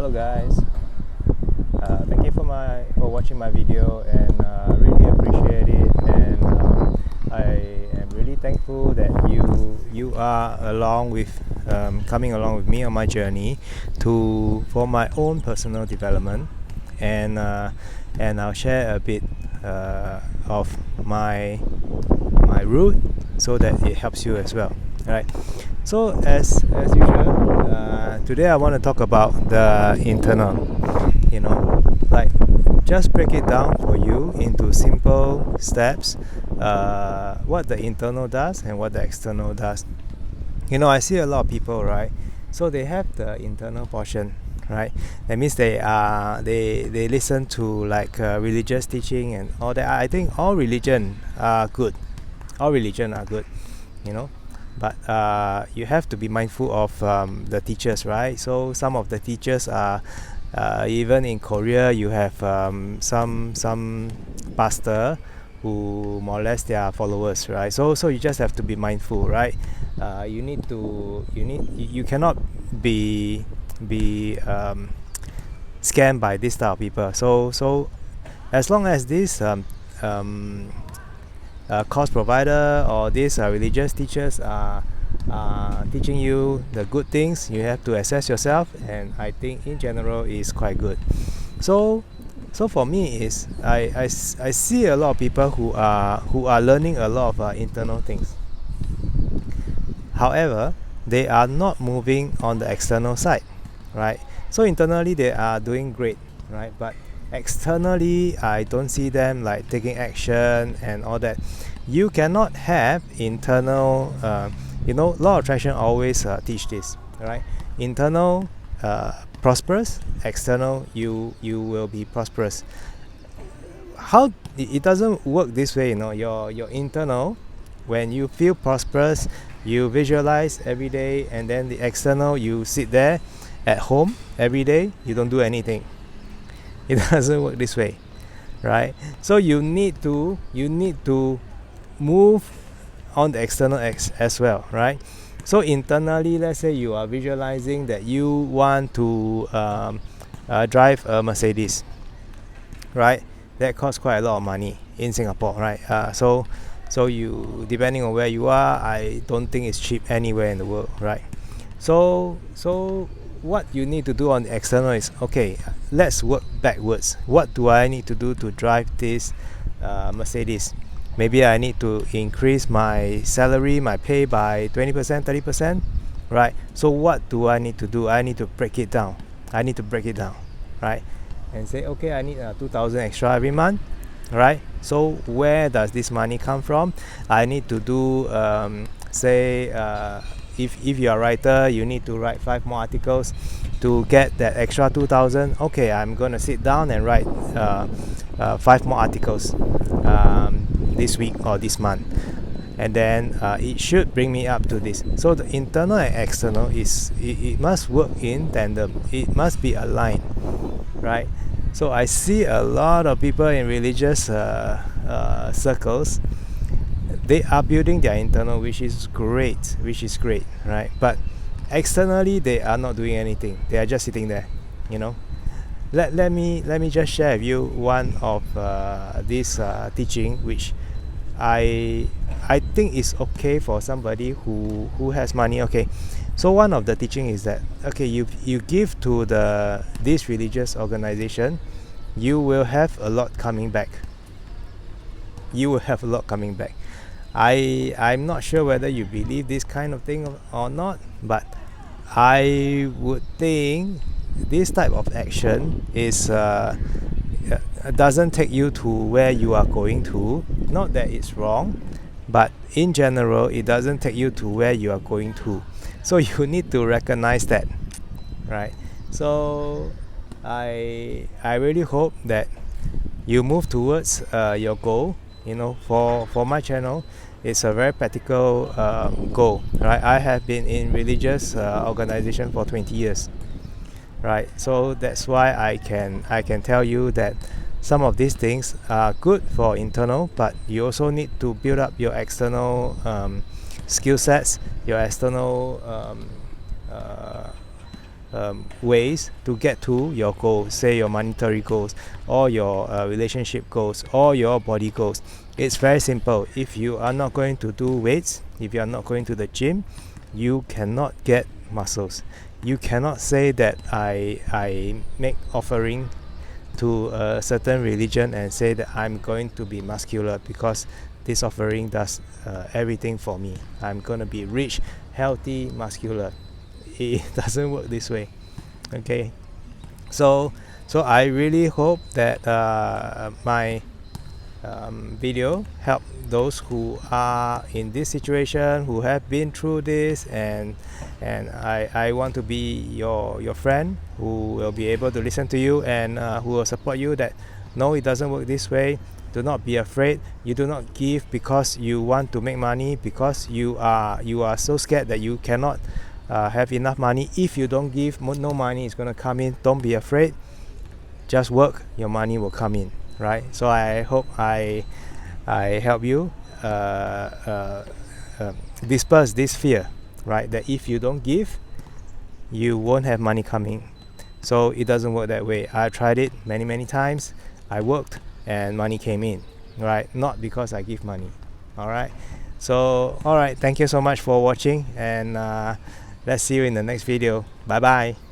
Hello guys, thank you for watching my video, and really appreciate it, and I am really thankful that you are along with coming along with me on my journey for my own personal development, and I'll share a bit of my route so that it helps you as well. Right. So as usual, today I want to talk about the internal. Like just break it down for you into simple steps. What the internal does and what the external does. I see a lot of people, right? So they have the internal portion, right? That means they listen to like religious teaching and all that. I think all religion are good. All religion are good, but you have to be mindful of the teachers, right? So some of the teachers are even in Korea, you have some pastor who molest their followers, right? So you just have to be mindful, right? You cannot be scammed by this type of people. So as long as this course provider or these religious teachers are teaching you the good things, you have to assess yourself, and I think in general is quite good. So for me is I see a lot of people who are learning a lot of internal things. However, they are not moving on the external side, right? So internally they are doing great, right? But externally I don't see them like taking action and all that. You cannot have internal law of attraction always teach this, right? Internal prosperous, external you will be prosperous. How it doesn't work this way, your internal, when you feel prosperous, you visualize every day, and then the external, you sit there at home every day, you don't do anything. It doesn't work this way, right? So you need to move on the external as well, right? So internally, let's say you are visualizing that you want to drive a Mercedes, right? That costs quite a lot of money in Singapore, right? So you, depending on where you are, I don't think it's cheap anywhere in the world, right? So what you need to do on the external is, okay, let's work backwards. What do I need to do to drive this Mercedes? Maybe I need to increase my salary, my pay by 20%, 30%, right? So what do I need to do? I need to break it down, right? And say, okay, I need 2,000 extra every month, right? So where does this money come from? I need to do if you're a writer, you need to write 5 more articles to get that extra 2,000. Okay, I'm gonna sit down and write 5 more articles this week or this month, and then it should bring me up to this. So the internal and external it must work in tandem. It must be aligned, right? So I see a lot of people in religious circles. They are building their internal, which is great, right? But externally, they are not doing anything. They are just sitting there, Let me just share with you one of this teaching, which I think is okay for somebody who has money. Okay, so one of the teaching is that, okay, you give to this religious organization, you will have a lot coming back. I'm not sure whether you believe this kind of thing or not, but I would think this type of action is doesn't take you to where you are going to. Not that it's wrong, but in general, it doesn't take you to where you are going to. So you need to recognize that, right? So I really hope that you move towards your goal. For my channel, it's a very practical goal, right? I have been in religious organization for 20 years, right? So that's why I can tell you that some of these things are good for internal, but you also need to build up your external skill sets, your external ways to get to your goals, say your monetary goals or your relationship goals or your body goals. It's very simple. If you are not going to do weights, if you are not going to the gym, you cannot get muscles. You cannot say that I make offering to a certain religion and say that I'm going to be muscular because this offering does everything for me. I'm gonna be rich, healthy, muscular. It doesn't work this way. Okay, so I really hope that my video help those who are in this situation, who have been through this, and I want to be your friend who will be able to listen to you and who will support you that no, it doesn't work this way. Do not be afraid. You do not give because you want to make money, because you are so scared that you cannot have enough money. If you don't give, no money is going to come in. Don't be afraid. Just work, your money will come in, right? So I hope I help you disperse this fear, right? That if you don't give, you won't have money coming. So it doesn't work that way. I tried it many times. I worked and money came in, right? Not because I give money. All right. So all right, thank you so much for watching, and let's see you in the next video. Bye bye.